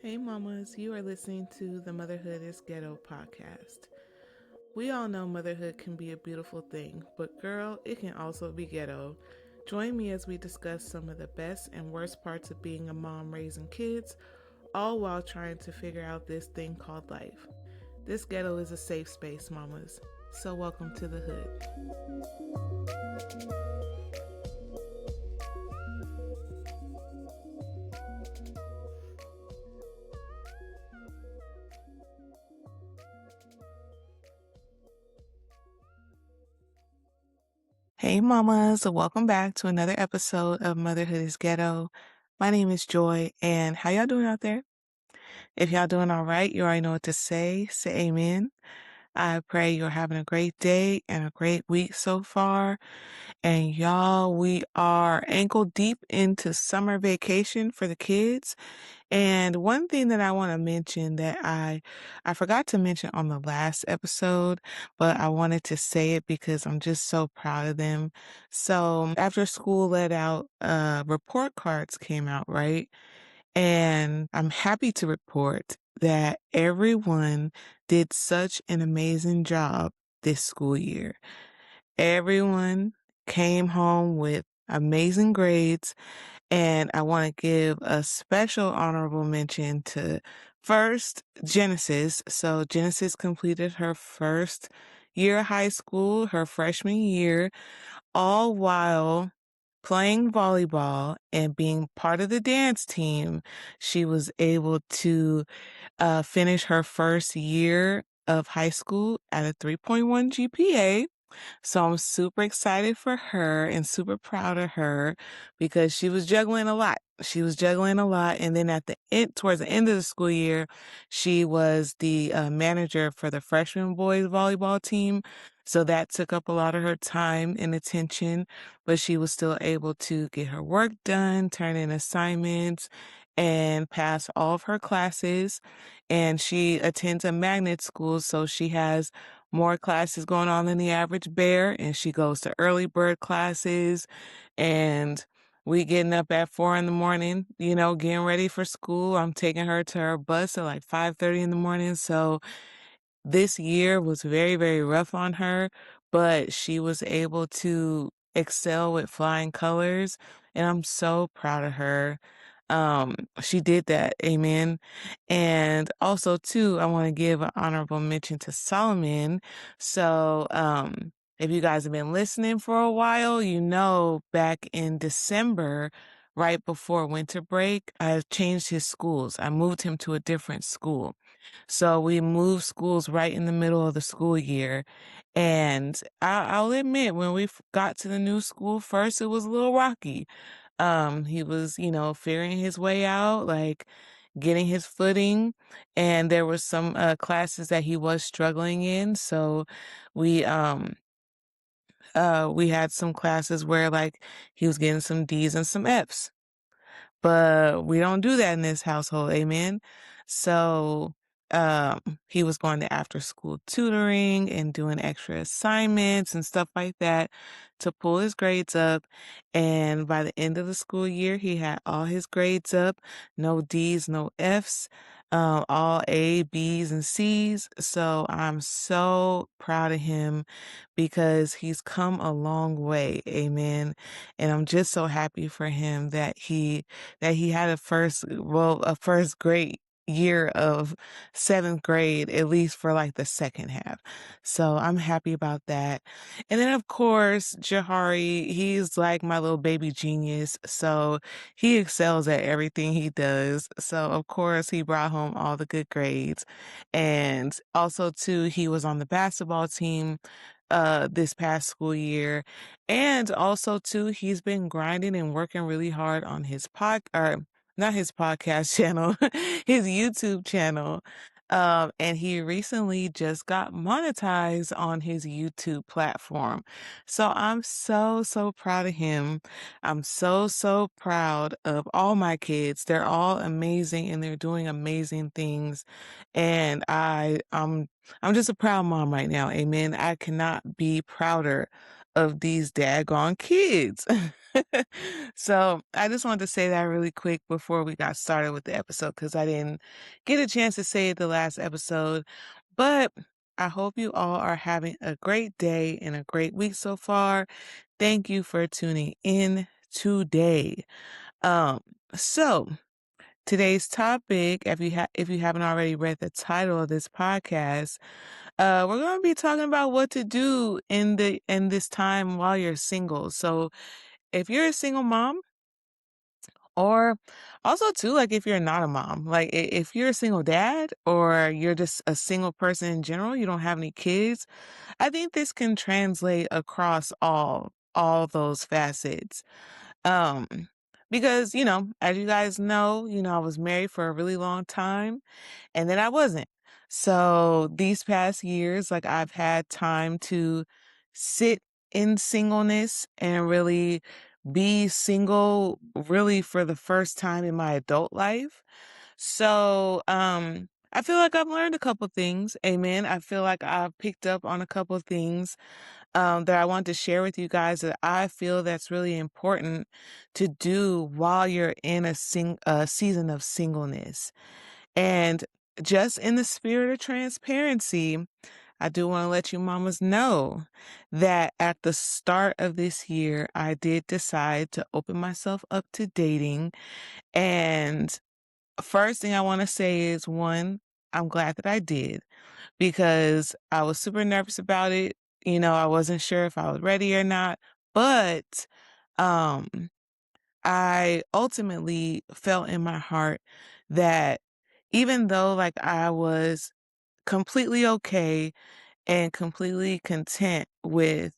Hey mamas, you are listening to the Motherhood is Ghetto podcast. We all know motherhood can be a beautiful thing, but girl, it can also be ghetto. Join me as we discuss some of the best and worst parts of being a mom raising kids, all while trying to figure out this thing called life. This ghetto is a safe space, mamas. So welcome to the hood. Hey mamas, welcome back to another episode of Motherhood is Ghetto. My name is Joy, and how y'all doing out there? If y'all doing all right, you already know what to say. Say amen. I pray you're having a great day and a great week so far. And y'all, we are ankle deep into summer vacation for the kids. And one thing that I want to mention that I forgot to mention on the last episode, but I wanted to say it because I'm just so proud of them. So after school let out, report cards came out, right? And I'm happy to report that everyone did such an amazing job this school year. Everyone came home with amazing grades, and I want to give a special honorable mention to first Genesis. So Genesis completed her first year of high school, her freshman year, all while playing volleyball and being part of the dance team. She was able to finish her first year of high school at a 3.1 GPA. So I'm super excited for her and super proud of her because she was juggling a lot. She was juggling a lot. And then at the end, towards the end of the school year, she was the manager for the freshman boys volleyball team. So that took up a lot of her time and attention, but she was still able to get her work done, turn in assignments, and pass all of her classes. And she attends a magnet school, so she has more classes going on than the average bear, and she goes to early bird classes, and we getting up at 4 in the morning, getting ready for school. I'm taking her to her bus at like 5:30 in the morning. So this year was very, very rough on her, but she was able to excel with flying colors, and I'm so proud of her. She did that. Amen. And also too, I want to give an honorable mention to Solomon. So, if you guys have been listening for a while, back in December, right before winter break, I changed his schools. I moved him to a different school. So we moved schools right in the middle of the school year. And I'll admit, when we got to the new school first, it was a little rocky. He was, figuring his way out, like getting his footing. And there were some classes that he was struggling in. So we, we had some classes where like he was getting some D's and some F's, but we don't do that in this household. Amen. So, he was going to after school tutoring and doing extra assignments and stuff like that to pull his grades up. And by the end of the school year, he had all his grades up, no D's, no F's, all A, B's, and C's. So I'm so proud of him because he's come a long way. Amen. And I'm just so happy for him that he had a first great year of seventh grade, at least for like the second half. So I'm happy about that. And then of course, Jahari, he's like my little baby genius. So he excels at everything he does. So of course he brought home all the good grades. And also too, he was on the basketball team this past school year. And also too, he's been grinding and working really hard on his or not his podcast channel, his YouTube channel. And he recently just got monetized on his YouTube platform. So I'm so, so proud of him. I'm so, so proud of all my kids. They're all amazing and they're doing amazing things. And I'm just a proud mom right now. Amen. I cannot be prouder of these daggone kids. So I just wanted to say that really quick before we got started with the episode because I didn't get a chance to say it the last episode. But I hope you all are having a great day and a great week so far. Thank you for tuning in today. Um, so today's topic, if you haven't already read the title of this podcast, we're going to be talking about what to do in this time while you're single. So if you're a single mom, or also too, like if you're not a mom, like if you're a single dad or you're just a single person in general, you don't have any kids, I think this can translate across all those facets. Um, because, as you guys know, I was married for a really long time and then I wasn't. So these past years, like I've had time to sit in singleness and really be single really for the first time in my adult life. So, I feel like I've learned a couple things. Amen. I feel like I've picked up on a couple of things that I want to share with you guys that I feel that's really important to do while you're in a season of singleness. And just in the spirit of transparency, I do want to let you mamas know that at the start of this year, I did decide to open myself up to dating. And first thing I want to say is one, I'm glad that I did because I was super nervous about it. I wasn't sure if I was ready or not, but um I ultimately felt in my heart that even though like I was completely okay and completely content with,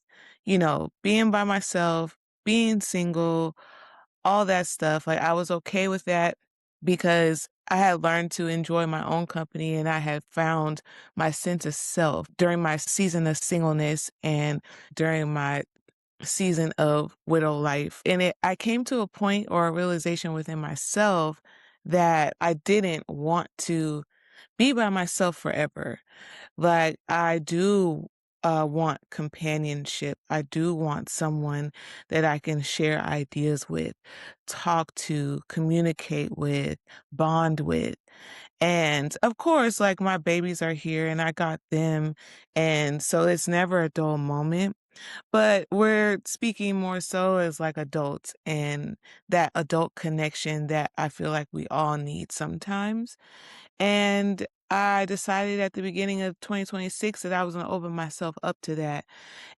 being by myself, being single, all that stuff, like I was okay with that because I had learned to enjoy my own company and I had found my sense of self during my season of singleness and during my season of widow life. And I came to a point or a realization within myself that I didn't want to be by myself forever. Like I do want companionship. I do want someone that I can share ideas with, talk to, communicate with, bond with. And of course, like my babies are here and I got them. And so it's never a dull moment. But we're speaking more so as like adults and that adult connection that I feel like we all need sometimes. And I decided at the beginning of 2026 that I was going to open myself up to that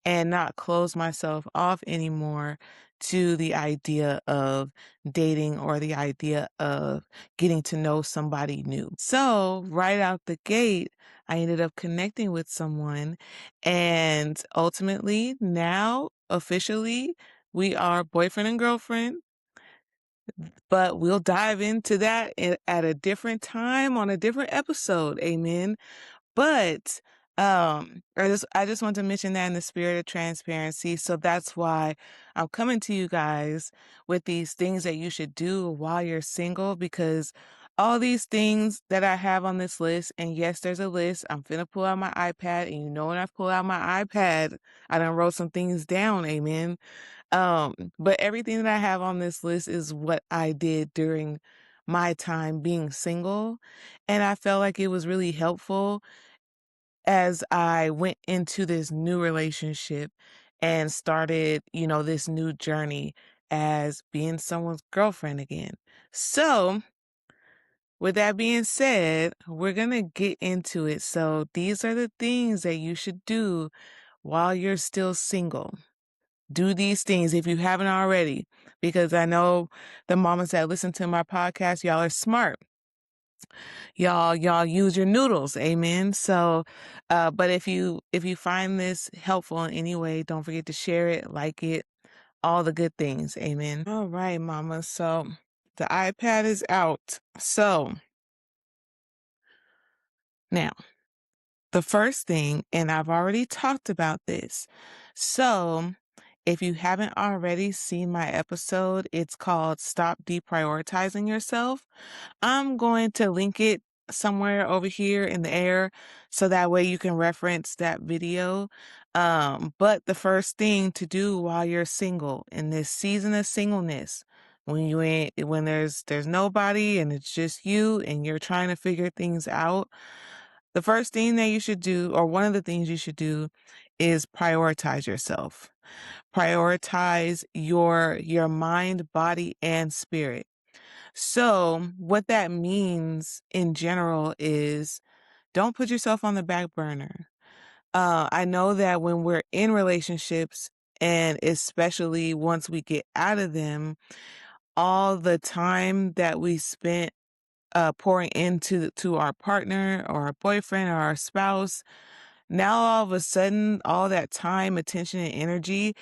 and not close myself off anymore to the idea of dating or the idea of getting to know somebody new. So, right out the gate, I ended up connecting with someone, and ultimately, now officially, we are boyfriend and girlfriend. But we'll dive into that at a different time on a different episode. Amen. But I just want to mention that in the spirit of transparency. So that's why I'm coming to you guys with these things that you should do while you're single, because all these things that I have on this list, and yes, there's a list. I'm finna pull out my iPad, and when I pull out my iPad, I done wrote some things down, amen. But everything that I have on this list is what I did during my time being single. And I felt like it was really helpful as I went into this new relationship and started, this new journey as being someone's girlfriend again. So, with that being said, we're going to get into it. So, these are the things that you should do while you're still single. Do these things if you haven't already, because I know the mamas that listen to my podcast, y'all are smart. Y'all use your noodles, amen. So, but if you find this helpful in any way, don't forget to share it, like it, all the good things, amen. All right, mama. So the iPad is out. So now the first thing, and I've already talked about this. So if you haven't already seen my episode, it's called Stop Deprioritizing Yourself. I'm going to link it somewhere over here in the air so that way you can reference that video. But the first thing to do while you're single in this season of singleness, when there's nobody and it's just you and you're trying to figure things out, the first thing that you should do, or one of the things you should do, is prioritize yourself. Prioritize your mind, body, and spirit. So, what that means in general is don't put yourself on the back burner. I know that when we're in relationships, and especially once we get out of them, all the time that we spent pouring to our partner or our boyfriend or our spouse, now all of a sudden, all that time, attention, and energy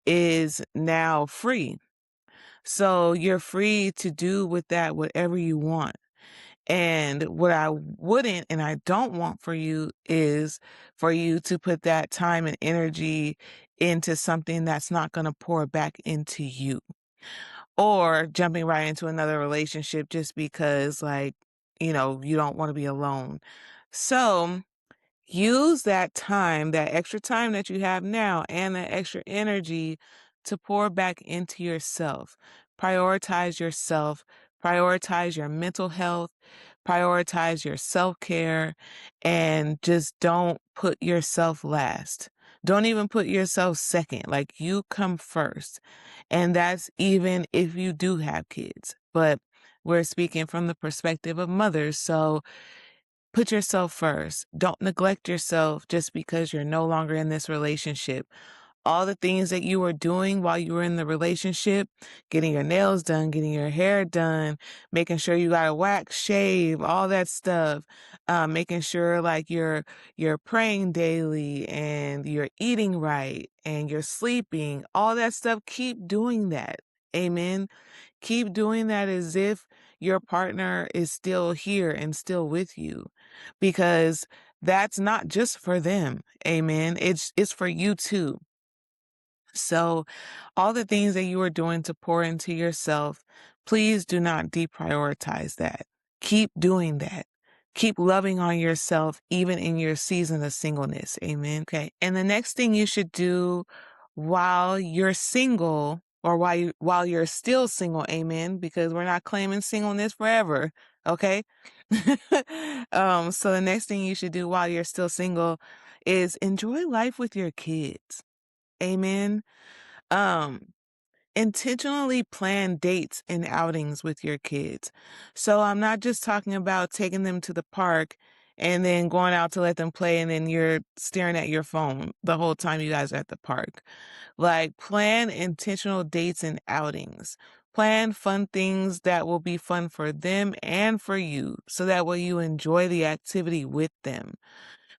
is now free. So you're free to do with that whatever you want. And what I wouldn't and I don't want for you is for you to put that time and energy into something that's not going to pour back into you, or jumping right into another relationship just because, like, you don't want to be alone. So, use that time, that extra time that you have now and that extra energy to pour back into yourself. Prioritize yourself, prioritize your mental health, prioritize your self-care, and just don't put yourself last. Don't even put yourself second. Like, you come first. And that's even if you do have kids. But we're speaking from the perspective of mothers. So put yourself first. Don't neglect yourself just because you're no longer in this relationship. All the things that you were doing while you were in the relationship, getting your nails done, getting your hair done, making sure you got a wax, shave, all that stuff, making sure like you're praying daily and you're eating right and you're sleeping, all that stuff, keep doing that. Amen. Keep doing that as if your partner is still here and still with you, because that's not just for them. Amen. It's for you too. So, all the things that you are doing to pour into yourself, please do not deprioritize that. Keep doing that. Keep loving on yourself even in your season of singleness. Amen. Okay. And the next thing you should do while you're single, or while you're still single, amen, because we're not claiming singleness forever, okay? So the next thing you should do while you're still single is enjoy life with your kids. Amen. Um, Intentionally plan dates and outings with your kids. So I'm not just talking about taking them to the park and then going out to let them play and then you're staring at your phone the whole time you guys are at the park. Like, plan intentional dates and outings. Plan fun things that will be fun for them and for you, so that way you enjoy the activity with them.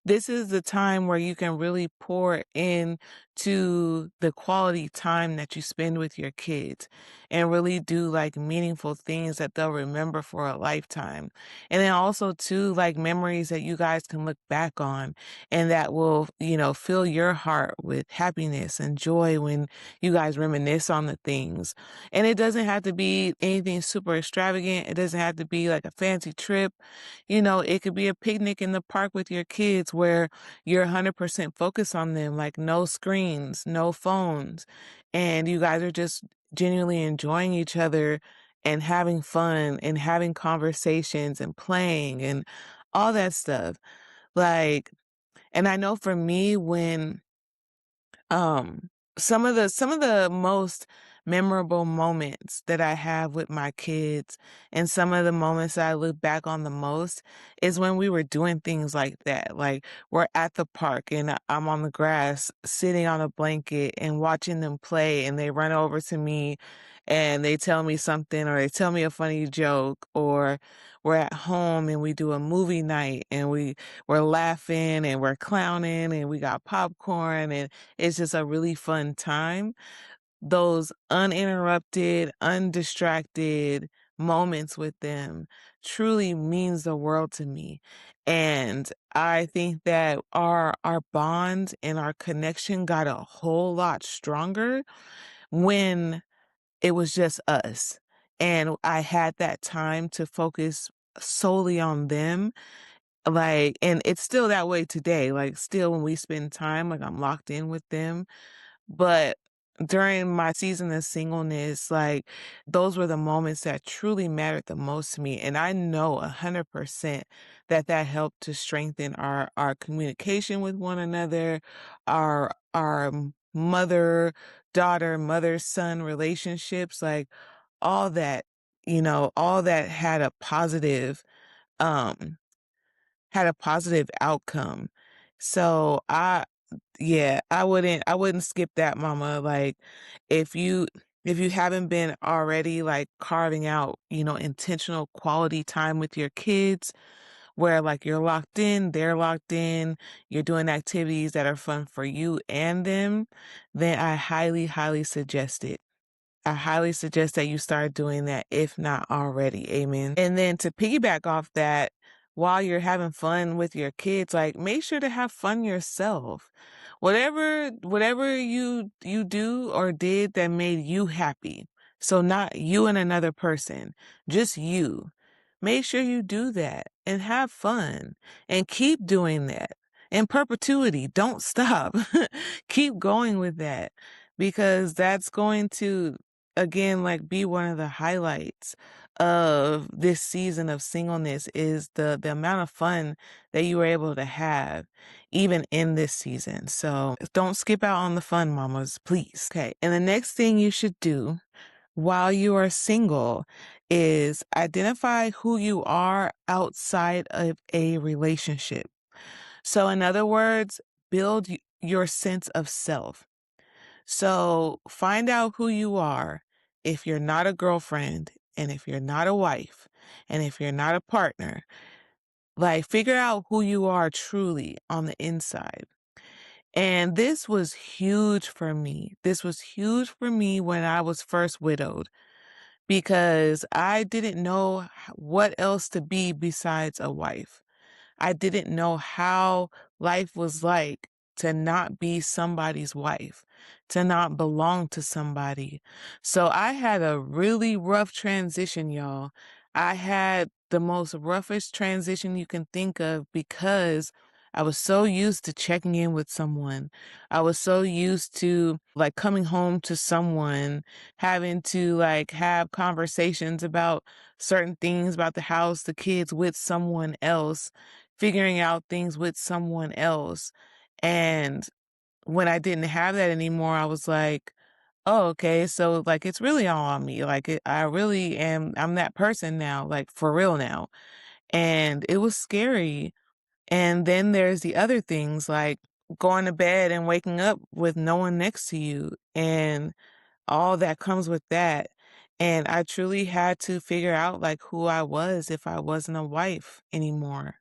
This is the time where you can really pour in to the quality time that you spend with your kids and really do like meaningful things that they'll remember for a lifetime. And then also too, like memories that you guys can look back on and that will, fill your heart with happiness and joy when you guys reminisce on the things. And it doesn't have to be anything super extravagant. It doesn't have to be like a fancy trip. It could be a picnic in the park with your kids where you're 100% focused on them, like no screens, no phones, and you guys are just genuinely enjoying each other and having fun and having conversations and playing and all that stuff. Like, and I know for me, when um, some of the most memorable moments that I have with my kids, and some of the moments that I look back on the most, is when we were doing things like that. Like, we're at the park and I'm on the grass sitting on a blanket and watching them play, and they run over to me and they tell me something, or they tell me a funny joke, or we're at home and we do a movie night and we're laughing and we're clowning and we got popcorn, and it's just a really fun time. Those uninterrupted, undistracted moments with them truly means the world to me. And I think that our bond and our connection got a whole lot stronger when it was just us. And I had that time to focus solely on them, Like, and it's still that way today. Like, still when we spend time, like I'm locked in with them. But during my season of singleness, like those were the moments that truly mattered the most to me. And I know 100% that that helped to strengthen our communication with one another, our mother daughter, mother son relationships, like all that, all that um had a positive outcome. So yeah, I wouldn't skip that, mama. Like if you if you haven't been already like carving out, intentional quality time with your kids where like you're locked in, they're locked in, you're doing activities that are fun for you and them, then I highly, highly suggest it. I highly suggest that you start doing that if not already. Amen. And then to piggyback off that, while you're having fun with your kids, like make sure to have fun yourself. Whatever you do or did that made you happy. So not you and another person, just you. Make sure you do that and have fun and keep doing that in perpetuity. Don't stop. Keep going with that because that's going to again, like be one of the highlights of this season of singleness is the amount of fun that you were able to have even in this season. So don't skip out on the fun, mamas, please. Okay. And the next thing you should do while you are single is identify who you are outside of a relationship. So in other words, build your sense of self. So find out who you are if you're not a girlfriend and if you're not a wife and if you're not a partner. Like figure out who you are truly on the inside. And this was huge for me. This was huge for me when I was first widowed because I didn't know what else to be besides a wife. I didn't know how life was like to not be somebody's wife, to not belong to somebody. So I had a really rough transition, y'all. I had the most roughest transition you can think of because I was so used to checking in with someone. I was so used to like coming home to someone, having to like have conversations about certain things about the house, the kids with someone else, figuring out things with someone else. And when I didn't have that anymore, I was like, oh, okay. So like, it's really all on me. Like I really am, I'm that person now, like for real now. And it was scary. And then there's the other things like going to bed and waking up with no one next to you and all that comes with that. And I truly had to figure out like who I was if I wasn't a wife anymore.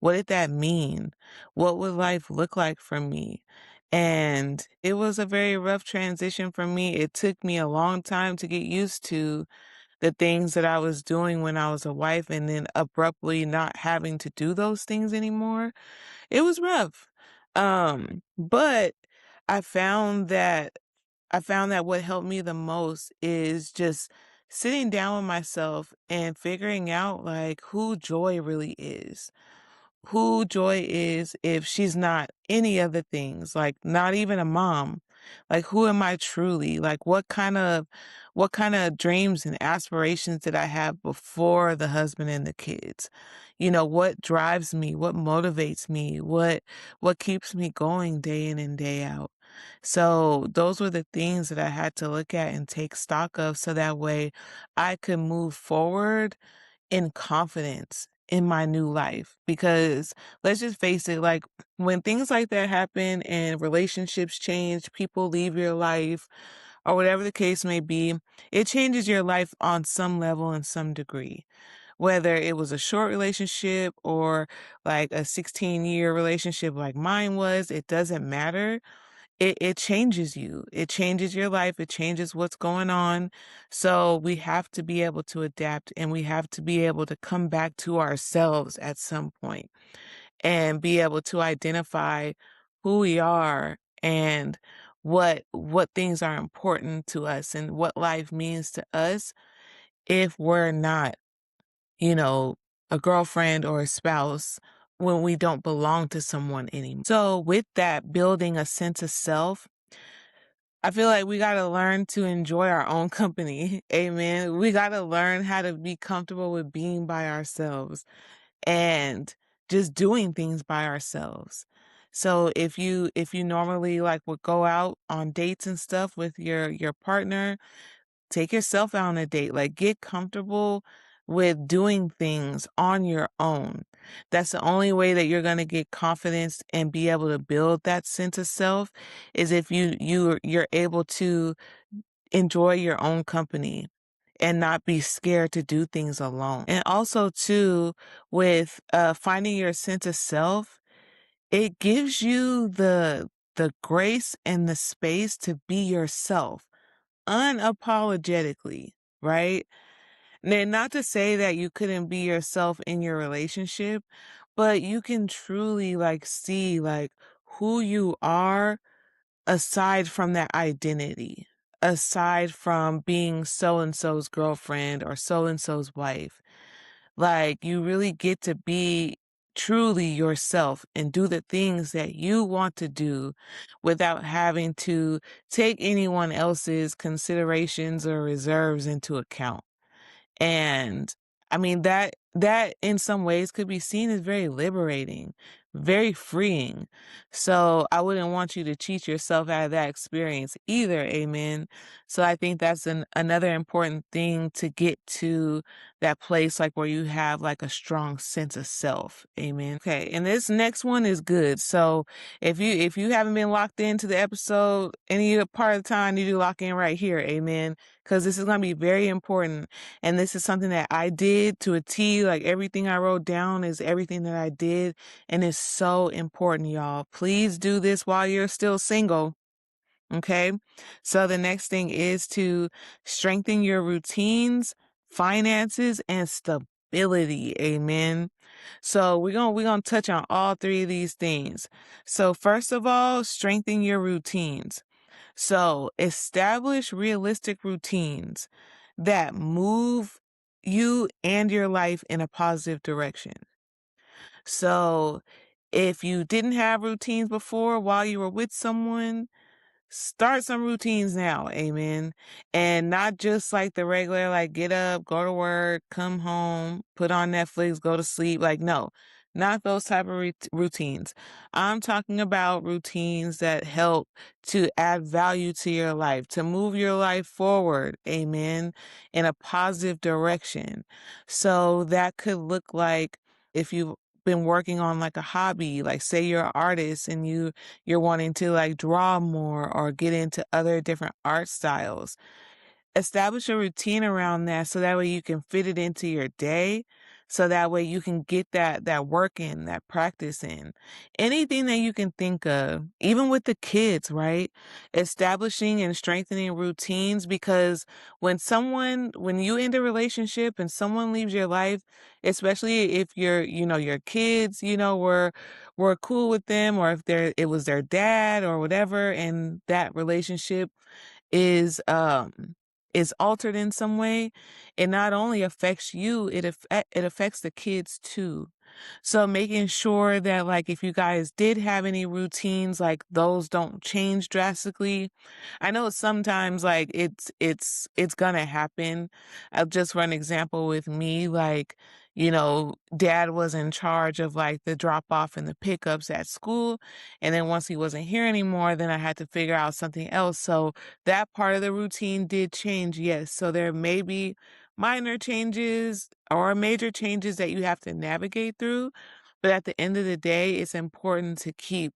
What did that mean? What would life look like for me? And it was a very rough transition for me. It took me a long time to get used to the things that I was doing when I was a wife and then abruptly not having to do those things anymore. It was rough. But I found that I found that what helped me the most is just sitting down with myself and figuring out like who Joy really is, who Joy is if she's not any of the things, like not even a mom. Like who am I truly? Like what kind of dreams and aspirations did I have before the husband and the kids? What drives me, what motivates me, what keeps me going day in and day out. So those were the things that I had to look at and take stock of so that way I could move forward in confidence in my new life. Because let's just face it, like when things like that happen and relationships change, people leave your life or whatever the case may be, it changes your life on some level in some degree. Whether it was a short relationship or like a 16-year relationship like mine was, it doesn't matter. It changes you. It changes your life. It changes what's going on. So we have to be able to adapt and we have to be able to come back to ourselves at some point and be able to identify who we are and what things are important to us and what life means to us if we're not, you know, a girlfriend or a spouse when we don't belong to someone anymore. So with that, building a sense of self, I feel like we got to learn to enjoy our own company. Amen. We got to learn how to be comfortable with being by ourselves and just doing things by ourselves. So if you normally like would go out on dates and stuff with your partner, take yourself out on a date. Like, get comfortable with doing things on your own. That's the only way that you're going to get confidence and be able to build that sense of self is if you're able to enjoy your own company and not be scared to do things alone. And also too, with finding your sense of self, it gives you the grace and the space to be yourself unapologetically, right? Now, not to say that you couldn't be yourself in your relationship, but you can truly like see like who you are aside from that identity, aside from being so and so's girlfriend or so and so's wife. Like, you really get to be truly yourself and do the things that you want to do without having to take anyone else's considerations or reserves into account. And I mean that in some ways could be seen as very liberating, very freeing. So I wouldn't want you to cheat yourself out of that experience either, amen. So I think that's another important thing to get to that place like where you have like a strong sense of self. Amen. Okay, and this next one is good. So if you haven't been locked into the episode any part of the time, you do lock in right here, amen. Because this is going to be very important. And this is something that I did to a T. Like, everything I wrote down is everything that I did. And it's so important, y'all. Please do this while you're still single. Okay. So the next thing is to strengthen your routines, finances, and stability. Amen. So we're going to touch on all three of these things. So first of all, strengthen your routines. So establish realistic routines that move you and your life in a positive direction. So if you didn't have routines before while you were with someone, start some routines now, amen. And not just like the regular, like get up, go to work, come home, put on Netflix, go to sleep. Like, no, not those type of routines. I'm talking about routines that help to add value to your life, to move your life forward, amen, in a positive direction. So that could look like if you've been working on like a hobby, like say you're an artist and you're wanting to like draw more or get into other different art styles. Establish a routine around that so that way you can fit it into your day. So that way you can get that work in, that practice in. Anything that you can think of, even with the kids, right? Establishing and strengthening routines because when you end a relationship and someone leaves your life, especially if your kids, were cool with them or if it was their dad or whatever, and that relationship is is altered in some way, it not only affects you, it affects the kids too. So making sure that like if you guys did have any routines, like those don't change drastically. I know sometimes like it's gonna happen. I'll just run an example with me, like, dad was in charge of like the drop off and the pickups at school. And then once he wasn't here anymore, then I had to figure out something else. So that part of the routine did change, yes. So there may be minor changes or major changes that you have to navigate through. But at the end of the day, it's important to keep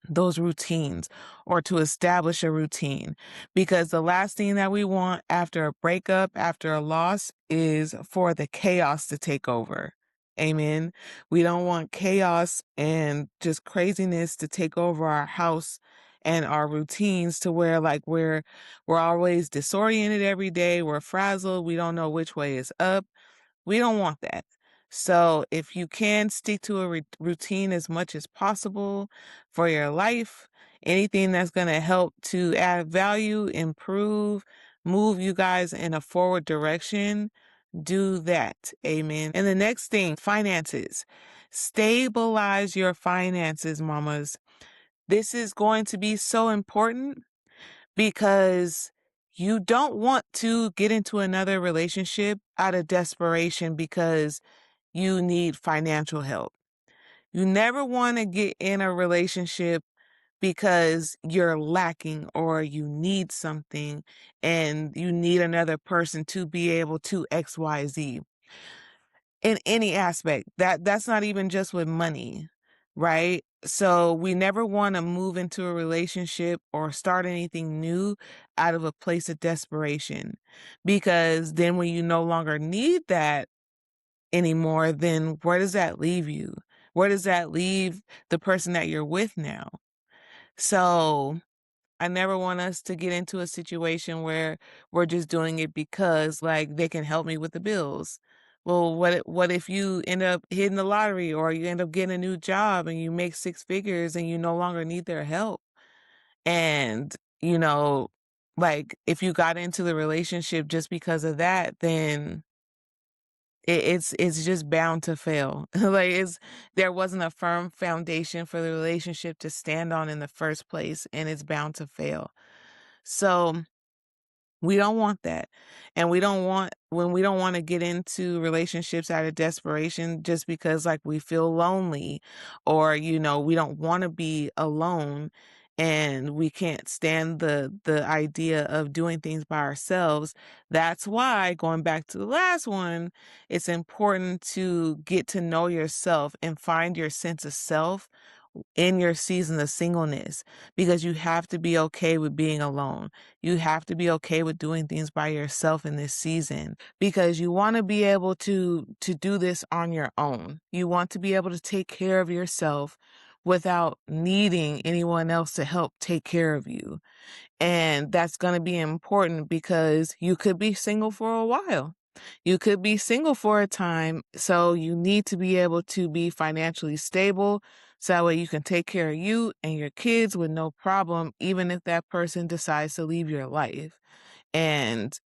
those routines or to establish a routine because the last thing that we want after a breakup, after a loss is for the chaos to take over. Amen. We don't want chaos and just craziness to take over our house and our routines to where like we're always disoriented every day, we're frazzled, we don't know which way is up. We don't want that. So if you can stick to a routine as much as possible for your life, anything that's going to help to add value, improve, move you guys in a forward direction, do that. Amen. And the next thing, finances. Stabilize your finances, mamas. This is going to be so important because you don't want to get into another relationship out of desperation because you need financial help. You never want to get in a relationship because you're lacking or you need something and you need another person to be able to XYZ in any aspect. That's not even just with money, right? So we never want to move into a relationship or start anything new out of a place of desperation, because then when you no longer need that anymore, then where does that leave you? Where does that leave the person that you're with now? So I never want us to get into a situation where we're just doing it because, like, they can help me with the bills. Well, what if you end up hitting the lottery or you end up getting a new job and you make six figures and you no longer need their help? And, you know, like, if you got into the relationship just because of that, then it's just bound to fail. Like, there wasn't a firm foundation for the relationship to stand on in the first place, and it's bound to fail. So we don't want that. And we don't want to get into relationships out of desperation just because, like, we feel lonely or, we don't want to be alone and we can't stand the idea of doing things by ourselves. That's why, going back to the last one, it's important to get to know yourself and find your sense of self in your season of singleness, because you have to be okay with being alone. You have to be okay with doing things by yourself in this season, because you want to be able to do this on your own. You want to be able to take care of yourself without needing anyone else to help take care of you. And that's going to be important because you could be single for a while. You could be single for a time. So you need to be able to be financially stable. So that way you can take care of you and your kids with no problem, even if that person decides to leave your life and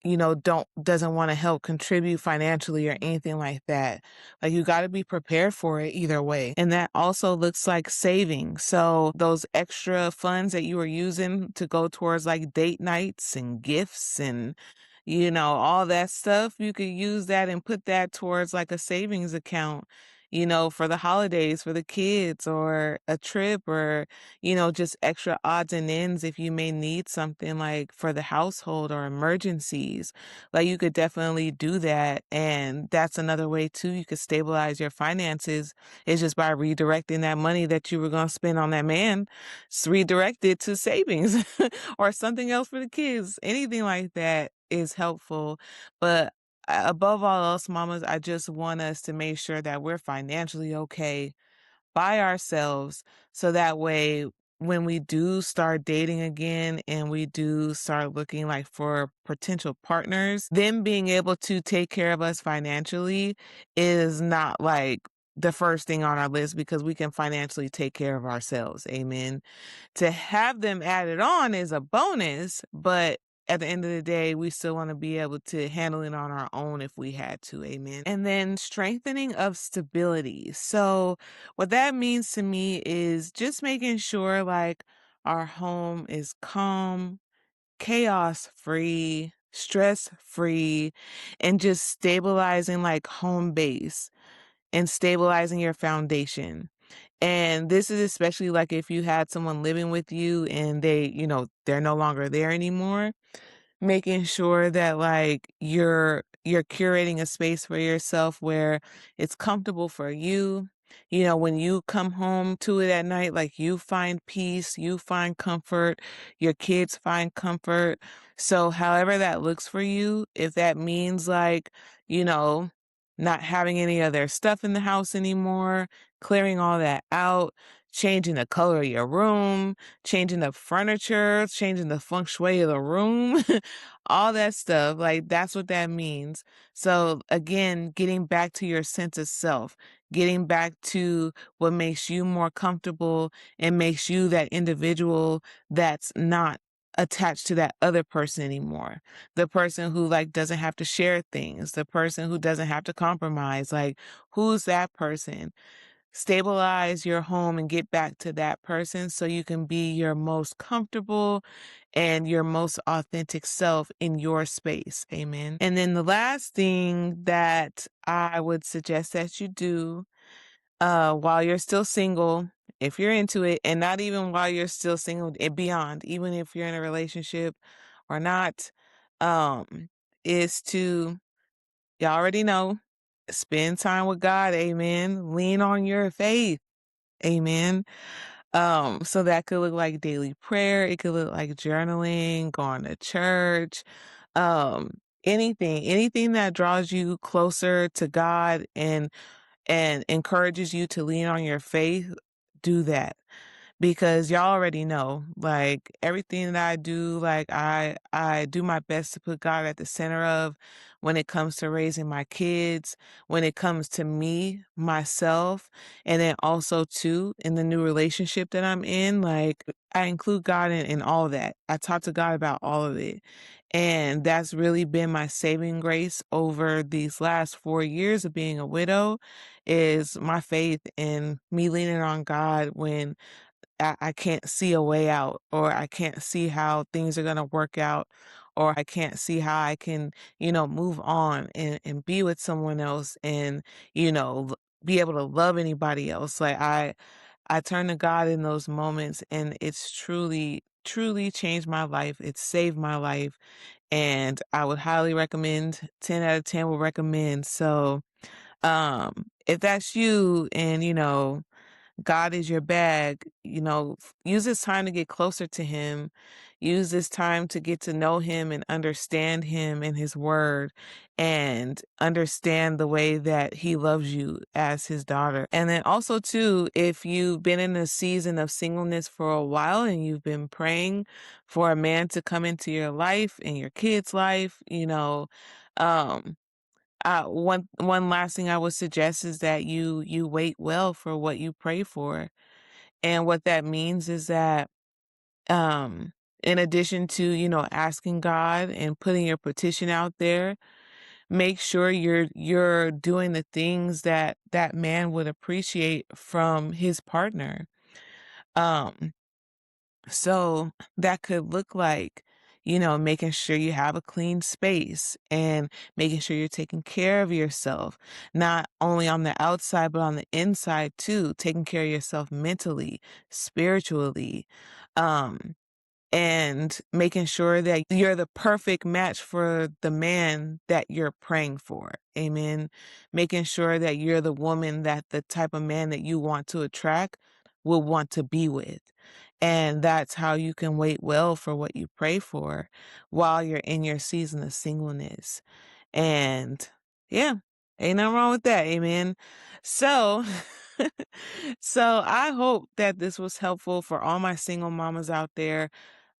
doesn't want to help contribute financially or anything like that. Like, you got to be prepared for it either way. And that also looks like saving. So those extra funds that you were using to go towards like date nights and gifts and all that stuff, you could use that and put that towards like a savings account, for the holidays for the kids or a trip, or just extra odds and ends if you may need something like for the household or emergencies. Like, you could definitely do that. And that's another way too. You could stabilize your finances is just by redirecting that money that you were going to spend on that man, redirect it to savings or something else for the kids. Anything like that is helpful. But above all else, mamas, I just want us to make sure that we're financially okay by ourselves. So that way, when we do start dating again and we do start looking like for potential partners, them being able to take care of us financially is not like the first thing on our list, because we can financially take care of ourselves. Amen. To have them added on is a bonus, but at the end of the day, we still want to be able to handle it on our own if we had to. Amen. And then strengthening of stability. So what that means to me is just making sure like our home is calm, chaos free, stress free, and just stabilizing like home base and stabilizing your foundation. And this is especially like if you had someone living with you and they're no longer there anymore, making sure that like you're curating a space for yourself where it's comfortable for you. When you come home to it at night, like, you find peace, you find comfort, your kids find comfort. So however that looks for you, if that means like, you know, not having any of their stuff in the house anymore, clearing all that out, changing the color of your room, changing the furniture, changing the feng shui of the room, all that stuff. Like, that's what that means. So again, getting back to your sense of self, getting back to what makes you more comfortable and makes you that individual that's not attached to that other person anymore. The person who like doesn't have to share things, the person who doesn't have to compromise. Like, who's that person? stabilize your home and get back to that person so you can be your most comfortable and your most authentic self in your space. Amen. And then the last thing that I would suggest that you do while you're still single, if you're into it, and not even while you're still single and beyond, even if you're in a relationship or not, is to, you already know, spend time with God. Amen. Lean on your faith. Amen. So that could look like daily prayer. It could look like journaling, going to church, um, anything that draws you closer to God and encourages you to lean on your faith, do that. Because y'all already know, like everything that I do, like I do my best to put God at the center of when it comes to raising my kids, when it comes to me, myself, and then also too in the new relationship that I'm in, like I include God in all of that. I talk to God about all of it. And that's really been my saving grace over these last 4 years of being a widow is my faith and me leaning on God when I can't see a way out, or I can't see how things are going to work out, or I can't see how I can, move on and be with someone else and, be able to love anybody else. Like I turn to God in those moments and it's truly, truly changed my life. It's saved my life. And I would highly recommend, 10 out of 10 would recommend. So, if that's you and, God is your bag, use this time to get closer to him. Use this time to get to know him and understand him and his word and understand the way that he loves you as his daughter. And then also too, if you've been in a season of singleness for a while and you've been praying for a man to come into your life and your kid's life, um, one last thing I would suggest is that you wait well for what you pray for. And what that means is that in addition to, asking God and putting your petition out there, make sure you're doing the things that that man would appreciate from his partner. Um so that could look like, making sure you have a clean space and making sure you're taking care of yourself, not only on the outside, but on the inside too, taking care of yourself mentally, spiritually. Um, and making sure that you're the perfect match for the man that you're praying for. Amen. Making sure that you're the woman that the type of man that you want to attract will want to be with. And that's how you can wait well for what you pray for while you're in your season of singleness. And yeah, ain't nothing wrong with that. Amen. So, so I hope that this was helpful for all my single mamas out there.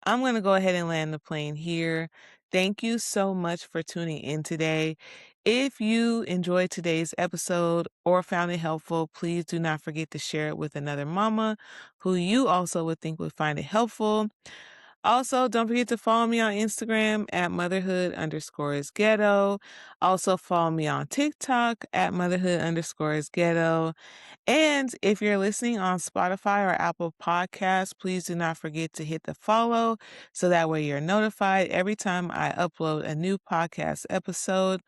I'm going to go ahead and land the plane here. Thank you so much for tuning in today. If you enjoyed today's episode or found it helpful, please do not forget to share it with another mama who you also would think would find it helpful. Also, don't forget to follow me on Instagram at motherhood_is_ghetto. Also, follow me on TikTok at motherhood_is_ghetto. And if you're listening on Spotify or Apple Podcasts, please do not forget to hit the follow so that way you're notified every time I upload a new podcast episode.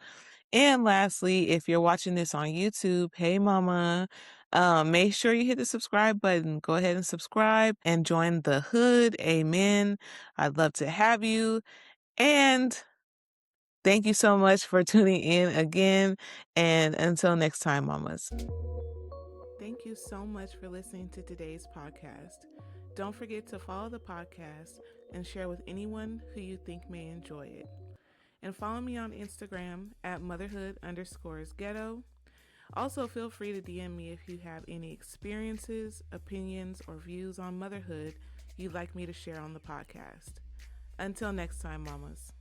And lastly, if you're watching this on YouTube, hey mama, make sure you hit the subscribe button. Go ahead and subscribe and join the hood. Amen. I'd love to have you. And thank you so much for tuning in again. And until next time, mamas. Thank you so much for listening to today's podcast. Don't forget to follow the podcast and share with anyone who you think may enjoy it. And follow me on Instagram at motherhood_is_ghetto. Also, feel free to DM me if you have any experiences, opinions, or views on motherhood you'd like me to share on the podcast. Until next time, mamas.